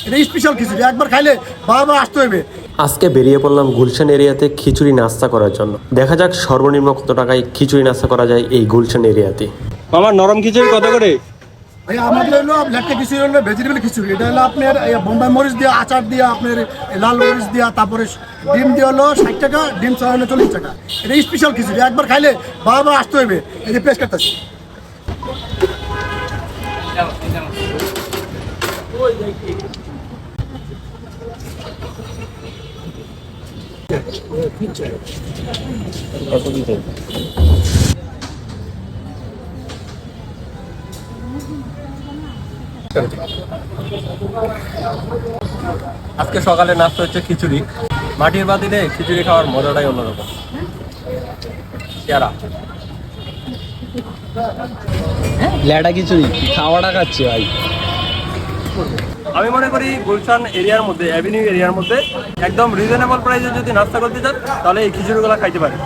এটা স্পেশাল খিচুড়ি, একবার খাইলে বারবার আসতে হবে। আজকে বেরিয়ে পড়লাম গুলশান এরিয়াতে খিচুড়ি নাস্তা করার জন্য। দেখা যাক সর্বনিম্ন কত টাকায় খিচুড়ি নাস্তা করা যায় এই গুলশান এরিয়াতে। আমার নরম খিচুড়ি কত করে? ভাই আমাদের হলো লেটকা খিচুড়ি, হলো ভেজিটেবল খিচুড়ি। এটা হলো আপনার বোম্বাই মরিচ দিয়ে, আচার দিয়ে, আপনার লাল মরিচ দিয়া, তারপরে ডিম দিয়ে হলো 60 টাকা, ডিম ছাড়া হলো 40 টাকা। এটা স্পেশাল খিচুড়ি, একবার খাইলে বারবার আসতে হবে। এই যে পেশ করতেছি। আজকে সকালে নাস্তা হচ্ছে খিচুড়ি। মাটির বাতিতে খিচুড়ি খাওয়ার মজাটাই অন্যরকম। ল্যাটা খিচুড়ি খাওয়াটা খাচ্ছি ভাই। আমি মনে করি গুলশান এরিয়ার মধ্যে, অ্যাভিনিউ এরিয়ার মধ্যে একদম রিজনেবল প্রাইসে যদি নাস্তা করতে চান তাহলে এই খিচুড়িগুলো খাইতে পারেন।